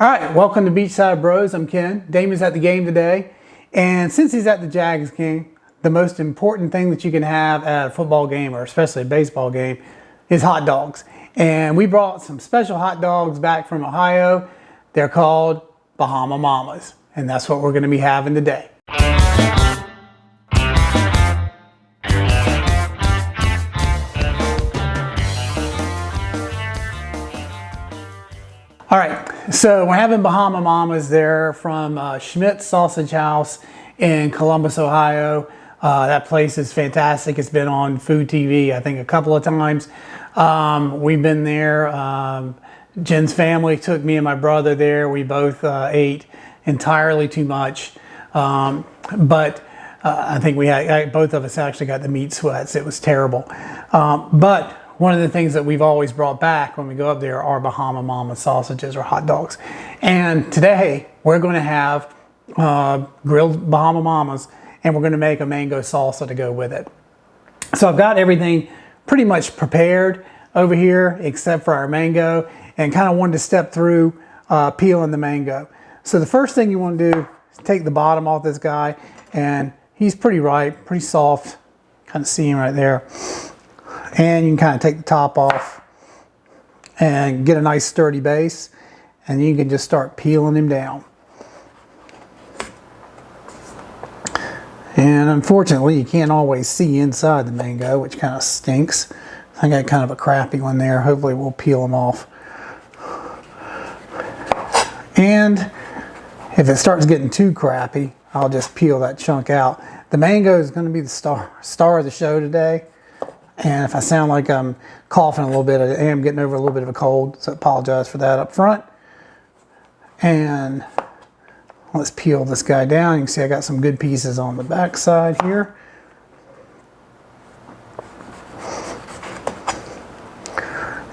All right, welcome to Beachside Bros. I'm Ken. Damon's at the game today. And since he's at the Jags game, the most important thing that you can have at a football game, or especially a baseball game, is hot dogs. And we brought some special hot dogs back from Ohio. They're called Bahama Mamas. And that's what we're going to be having today. All right, so we're having Bahama Mamas there from Schmidt Sausage House in Columbus, Ohio. That place is fantastic. It's been on Food TV, I think, a couple of times. We've been there. Jen's family took me and my brother there. We both ate entirely too much, but I think both of us actually got the meat sweats. It was terrible, but one of the things that we've always brought back when we go up there are Bahama Mama sausages or hot dogs. And today we're going to have grilled Bahama Mamas, and we're going to make a mango salsa to go with it. So I've got everything pretty much prepared over here except for our mango, and kind of wanted to step through peeling the mango. So the first thing you want to do is take the bottom off this guy, and he's pretty ripe, pretty soft. Kind of see him right there. And you can kind of take the top off and get a nice sturdy base, and you can just start peeling him down. And unfortunately, you can't always see inside the mango, which kind of stinks. I got kind of a crappy one there. Hopefully we'll peel them off. And if it starts getting too crappy, I'll just peel that chunk out. The mango is going to be the star of the show today. And if I sound like I'm coughing a little bit, I am getting over a little bit of a cold, so I apologize for that up front. And let's peel this guy down. You can see I got some good pieces on the back side here.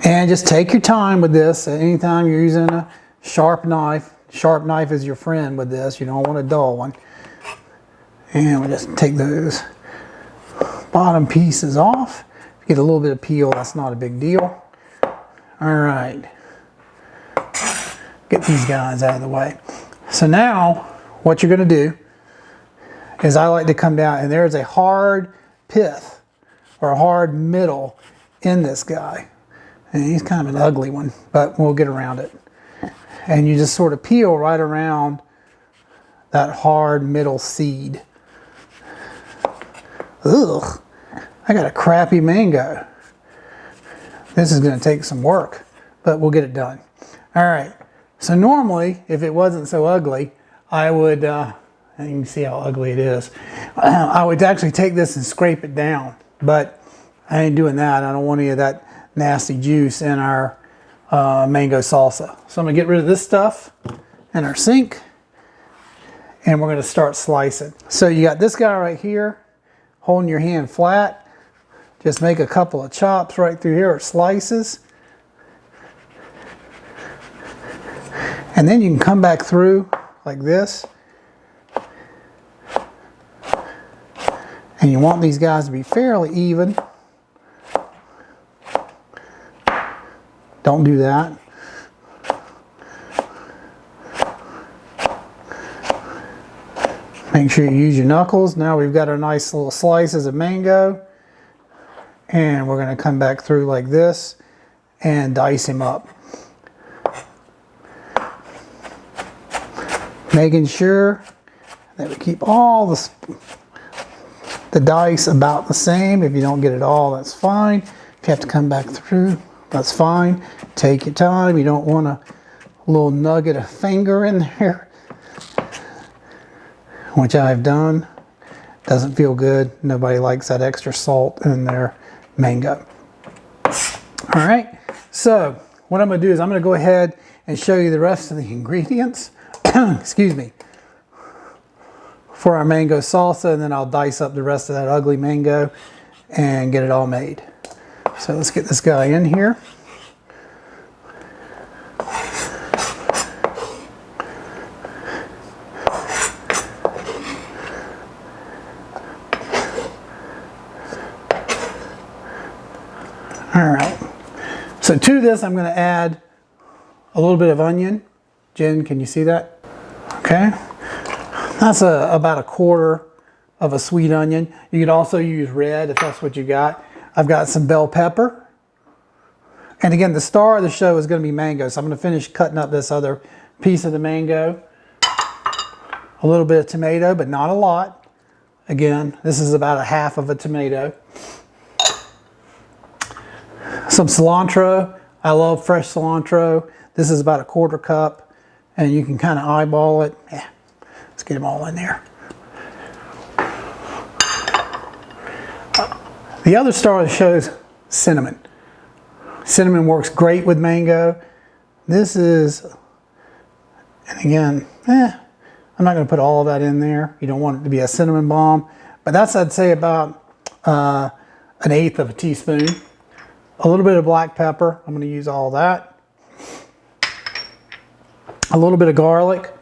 And just take your time with this. Anytime you're using a sharp knife is your friend with this. You don't want a dull one. And we'll just take those bottom pieces off. Get a little bit of peel, that's not a big deal. All right, get these guys out of the way. So now what you're going to do is I like to come down, and there's a hard pith or a hard middle in this guy. And he's kind of an ugly one, but we'll get around it. And you just sort of peel right around that hard middle seed. Ugh. I got a crappy mango. This is going to take some work, but we'll get it done. All right. So normally, if it wasn't so ugly, I would, and you can see how ugly it is, I would actually take this and scrape it down, but I ain't doing that. I don't want any of that nasty juice in our mango salsa. So I'm going to get rid of this stuff in our sink, and we're going to start slicing. So you got this guy right here, holding your hand flat. Just make a couple of chops right through here, or slices. And then you can come back through like this. And you want these guys to be fairly even. Don't do that. Make sure you use your knuckles. Now we've got our nice little slices of mango. And we're going to come back through like this and dice him up. Making sure that we keep all the dice about the same. If you don't get it all, that's fine. If you have to come back through, that's fine. Take your time. You don't want a little nugget of finger in there, which I've done. Doesn't feel good. Nobody likes that extra salt in their mango. All right, so what I'm going to do is I'm going to go ahead and show you the rest of the ingredients excuse me, for our mango salsa, and then I'll dice up the rest of that ugly mango and get it all made. So let's get this guy in here. All right, so to this I'm going to add a little bit of onion, Jen, can you see that? Okay. That's about a quarter of a sweet onion. You could also use red if that's what you got. I've got some bell pepper. And again, the star of the show is going to be mango. So I'm going to finish cutting up this other piece of the mango. A little bit of tomato, but not a lot. Again, this is about a half of a tomato. Some cilantro. I love fresh cilantro. This is about a quarter cup. And you can kind of eyeball it. Yeah, let's get them all in there. The other star of the show is cinnamon. Cinnamon works great with mango. This is, and again, I'm not going to put all of that in there. You don't want it to be a cinnamon bomb. But that's, I'd say, about an eighth of a teaspoon. A little bit of black pepper. I'm going to use all that. A little bit of garlic.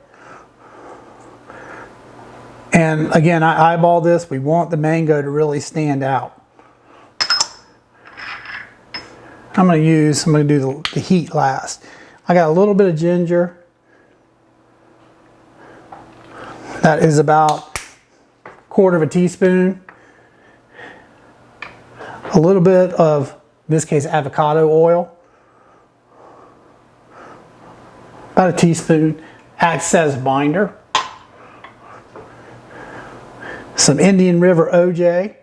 And again, I eyeball this. We want the mango to really stand out. I'm going to do the heat last. I got a little bit of ginger. That is about a quarter of a teaspoon. A little bit of, in this case, avocado oil. About a teaspoon. Acts as a binder. Some Indian River OJ.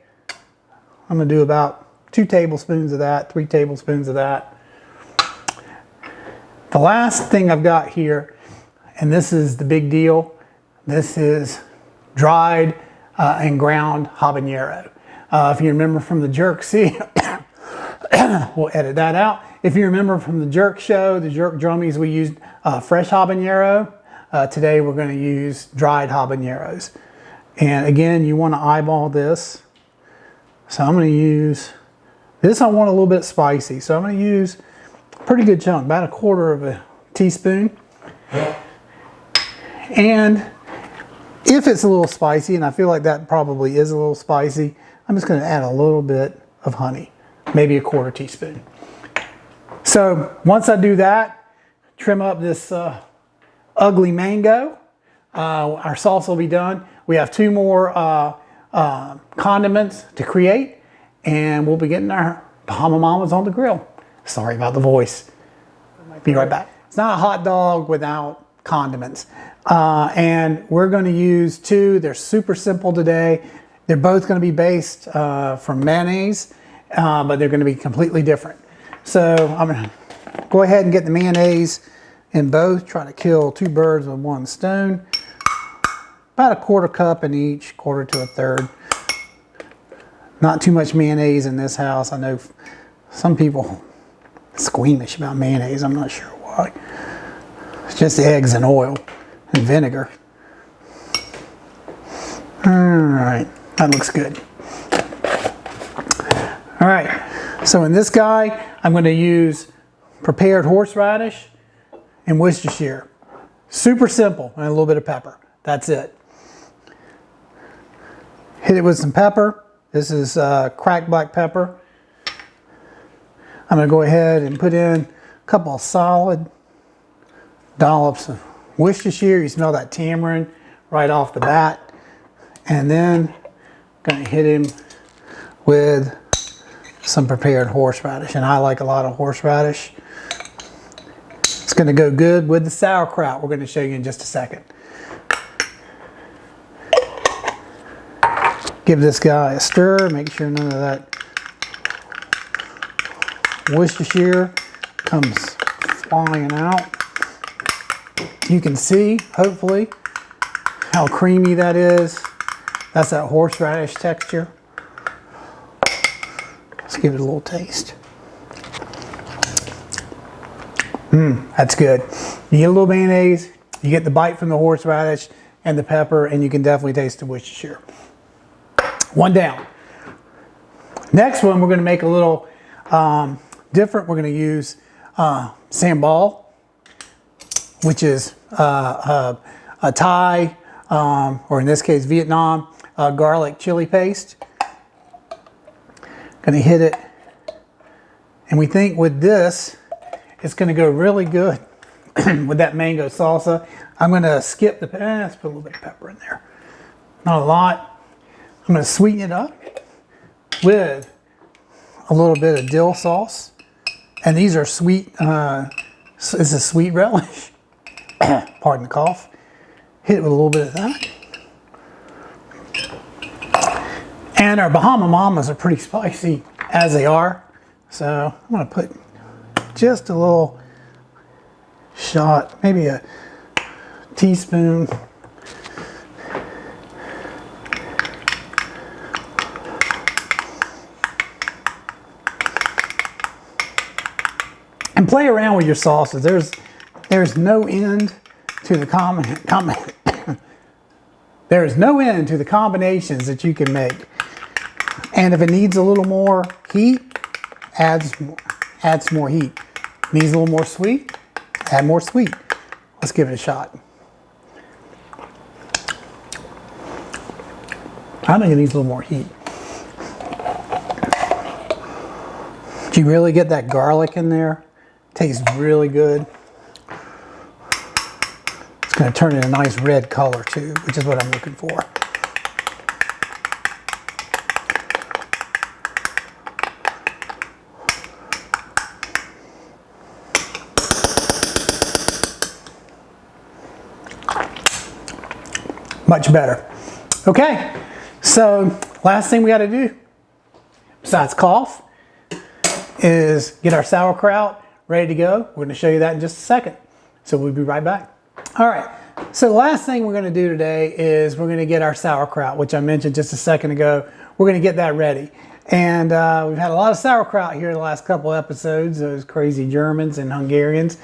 I'm going to do about 2 tablespoons of that, 3 tablespoons of that. The last thing I've got here, and this is the big deal, this is dried and ground habanero. If you remember from the jerk, we'll edit that out. If you remember from the jerk show, the jerk drummies, we used fresh habanero. Today we're going to use dried habaneros. And again, you want to eyeball this. So I'm going to use, this I want a little bit spicy. So I'm going to use a pretty good chunk, about a quarter of a teaspoon. And if it's a little spicy, and I feel like that probably is a little spicy, I'm just going to add a little bit of honey, maybe a quarter teaspoon. So once I do that, trim up this ugly mango. Our sauce will be done. We have 2 more condiments to create, and we'll be getting our Bahama Mamas on the grill. Sorry about the voice. Be right back. It's not a hot dog without condiments. And we're going to use 2. They're super simple today. They're both going to be based from mayonnaise, but they're going to be completely different. So I'm going to go ahead and get the mayonnaise in both. Try to kill 2 birds with 1 stone. About a quarter cup in each, quarter to a third. Not too much mayonnaise in this house. I know some people are squeamish about mayonnaise. I'm not sure why. It's just eggs and oil and vinegar. All right, that looks good. All right, so in this guy, I'm going to use prepared horseradish and Worcestershire. Super simple, and a little bit of pepper. That's it. Hit it with some pepper. This is cracked black pepper. I'm going to go ahead and put in a couple of solid dollops of Worcestershire. You smell that tamarind right off the bat. And then I'm going to hit him with some prepared horseradish. And I like a lot of horseradish. It's going to go good with the sauerkraut we're going to show you in just a second. Give this guy a stir, make sure none of that Worcestershire comes flying out. You can see, hopefully, how creamy that is. That's that horseradish texture. Let's give it a little taste. That's good. You get a little mayonnaise, you get the bite from the horseradish and the pepper, and you can definitely taste the Worcestershire. 1 down. Next one, we're going to make a little different. We're going to use Sambal, which is a Thai, or in this case Vietnam, garlic chili paste. Going to hit it. And we think with this, it's going to go really good with that mango salsa. I'm going to skip the, let's put a little bit of pepper in there. Not a lot. I'm going to sweeten it up with a little bit of dill sauce. And these are sweet, this is sweet relish. Pardon the cough. Hit it with a little bit of that. And our Bahama Mamas are pretty spicy as they are. So I'm going to put just a little shot, maybe a teaspoon. And play around with your sauces. There's no end to the there's no end to the combinations that you can make. And if it needs a little more heat, adds more heat. Needs a little more sweet, add more sweet. Let's give it a shot. I think it needs a little more heat. Do you really get that garlic in there? Tastes really good. It's going to turn in a nice red color too, which is what I'm looking for. Much better. Okay, so last thing we got to do, besides cough, is get our sauerkraut ready to go. We're going to show you that in just a second. So we'll be right back. All right, so the last thing we're going to do today is we're going to get our sauerkraut, which I mentioned just a second ago. We're going to get that ready. And we've had a lot of sauerkraut here in the last couple episodes, those crazy Germans and Hungarians.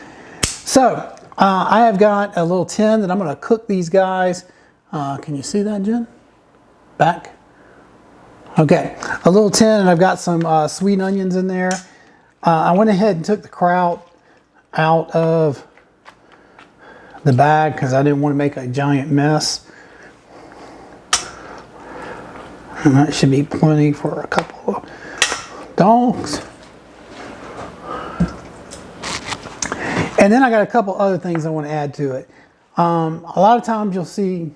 So I have got a little tin that I'm going to cook these guys. Can you see that, Jen? Back? Okay, a little tin, and I've got some sweet onions in there. I went ahead and took the kraut out of the bag because I didn't want to make a giant mess. And that should be plenty for a couple of dogs. And then I got a couple other things I want to add to it. A lot of times you'll see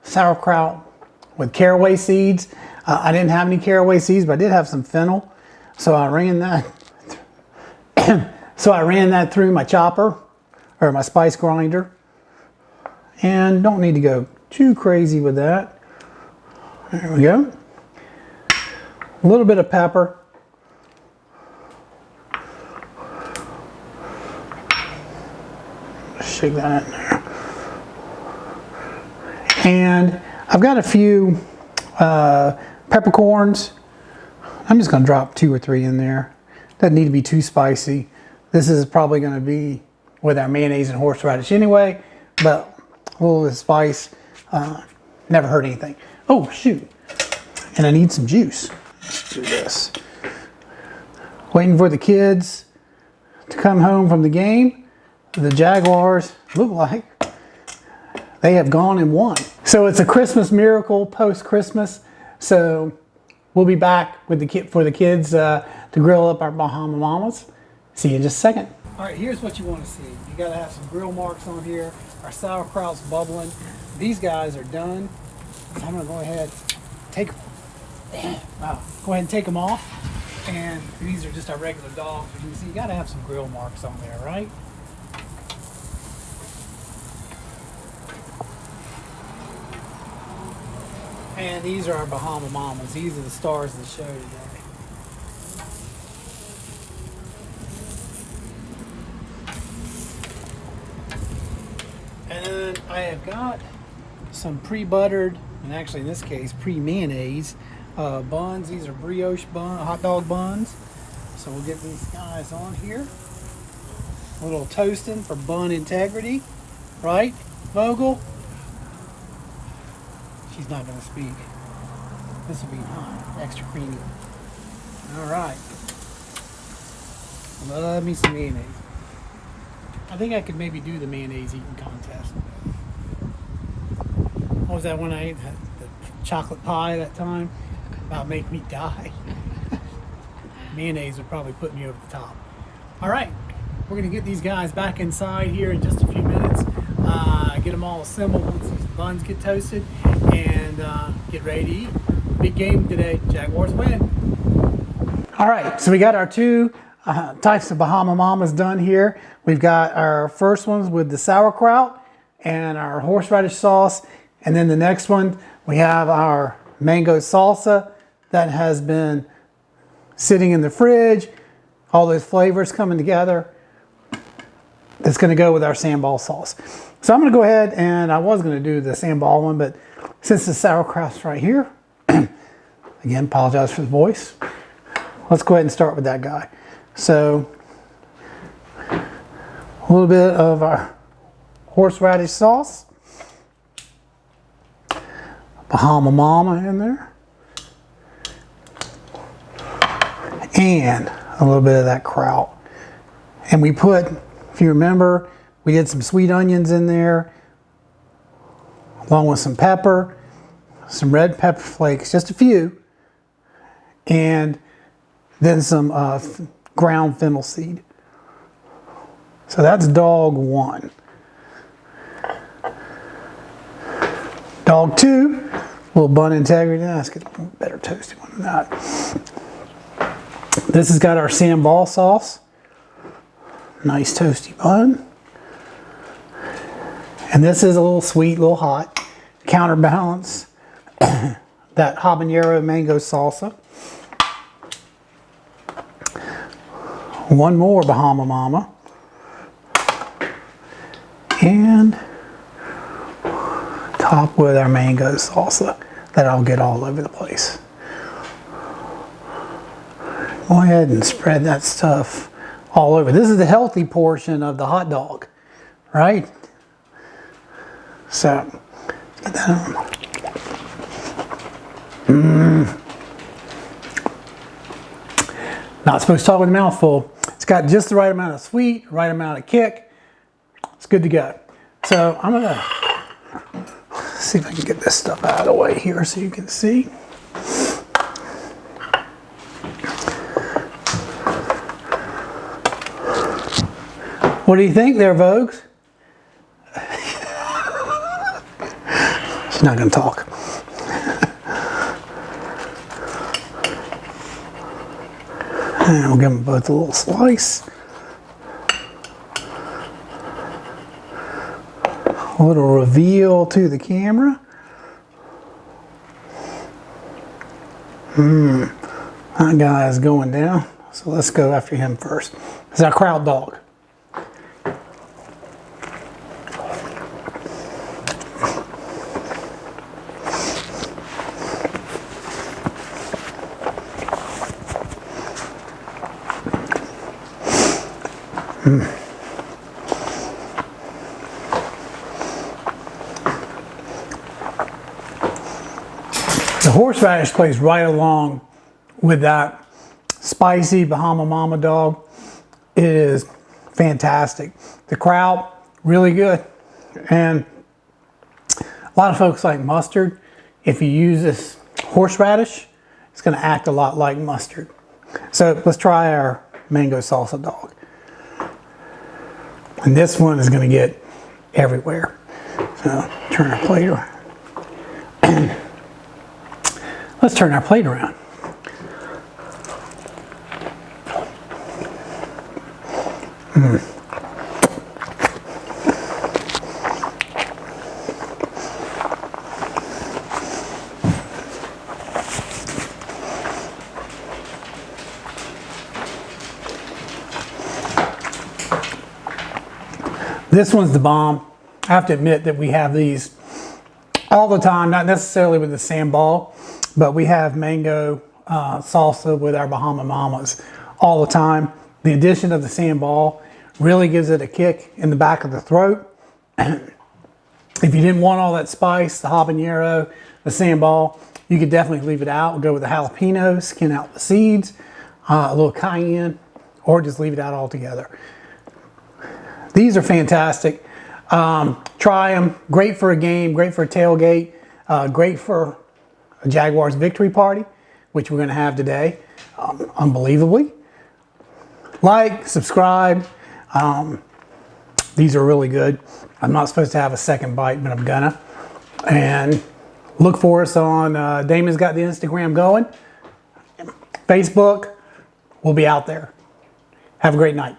sauerkraut with caraway seeds. I didn't have any caraway seeds, but I did have some fennel. So I ran that through my chopper or my spice grinder. And don't need to go too crazy with that. There we go. A little bit of pepper. Shake that in there. And I've got a few peppercorns. I'm just going to drop 2 or 3 in there. Doesn't need to be too spicy. This is probably going to be with our mayonnaise and horseradish anyway, but a little bit of spice never hurt anything. Oh, shoot. And I need some juice. Let's do this. Waiting for the kids to come home from the game. The Jaguars look like they have gone and won. So it's a Christmas miracle post-Christmas. So we'll be back with for the kids to grill up our Bahama Mamas. See you in just a second. All right, here's what you want to see. You got to have some grill marks on here. Our sauerkraut's bubbling. These guys are done. So I'm gonna go ahead and take them off. And these are just our regular dogs. You can see you got to have some grill marks on there, right? And these are our Bahama Mamas. These are the stars of the show today. And then I have got some pre-buttered, and actually in this case pre-mayonnaise buns. These are brioche hot dog buns. So we'll get these guys on here. A little toasting for bun integrity, right, Vogel? She's not going to speak. This will be hot, extra creamy. All right. Love me some mayonnaise. I think I could maybe do the mayonnaise eating contest. What was that when I ate the chocolate pie that time? About make me die. Mayonnaise would probably put me over the top. All right, We're going to get these guys back inside here in just a few minutes. Get them all assembled once these buns get toasted, and get ready to eat. Big game today. Jaguars win. All right, so we got our two types of Bahama Mamas done here. We've got our first ones with the sauerkraut and our horseradish sauce, and then the next one we have our mango salsa that has been sitting in the fridge. All those flavors coming together. That's going to go with our sambal sauce. So I'm going to go ahead, and I was going to do the sambal one, but since the sauerkraut's right here, again, apologize for the voice. Let's go ahead and start with that guy. So a little bit of our horseradish sauce, Bahama Mama in there, and a little bit of that kraut. And we put, if you remember, we did some sweet onions in there, along with some pepper, some red pepper flakes, just a few, and then some ground fennel seed. So that's dog one. Dog two, a little bun integrity. Let's get a better toasty one than that. This has got our sambal sauce. Nice toasty bun. And this is a little sweet, a little hot. Counterbalance that habanero mango salsa. One more Bahama Mama. And top with our mango salsa that I'll get all over the place. Go ahead and spread that stuff all over. This is the healthy portion of the hot dog, right? So, get that on. Not supposed to talk with a mouthful. It's got just the right amount of sweet, right amount of kick. It's good to go. So I'm gonna see if I can get this stuff out of the way here so you can see. What do you think there, Vogues? She's not gonna talk. And we'll give them both a little slice. A little reveal to the camera. That guy is going down. So let's go after him first. It's our Kraut dog. The horseradish plays right along with that spicy Bahama Mama dog. It is fantastic. The kraut, really good. And a lot of folks like mustard. If you use this horseradish, it's going to act a lot like mustard. So let's try our mango salsa dog. And this one is going to get everywhere. So turn our plate around. Let's turn our plate around. This one's the bomb. I have to admit that we have these all the time, not necessarily with the sambal, but we have mango salsa with our Bahama Mamas all the time. The addition of the sambal really gives it a kick in the back of the throat. If you didn't want all that spice, the habanero, the sambal, you could definitely leave it out. We'll go with the jalapeno, skin out the seeds, a little cayenne, or just leave it out altogether. These are fantastic. Try them. Great for a game, great for a tailgate, great for a Jaguars victory party, which we're going to have today, unbelievably. Like, subscribe, These are really good. I'm not supposed to have a second bite, but I'm gonna. And look for us on, Damon's got the Instagram going. Facebook, we'll be out there. Have a great night.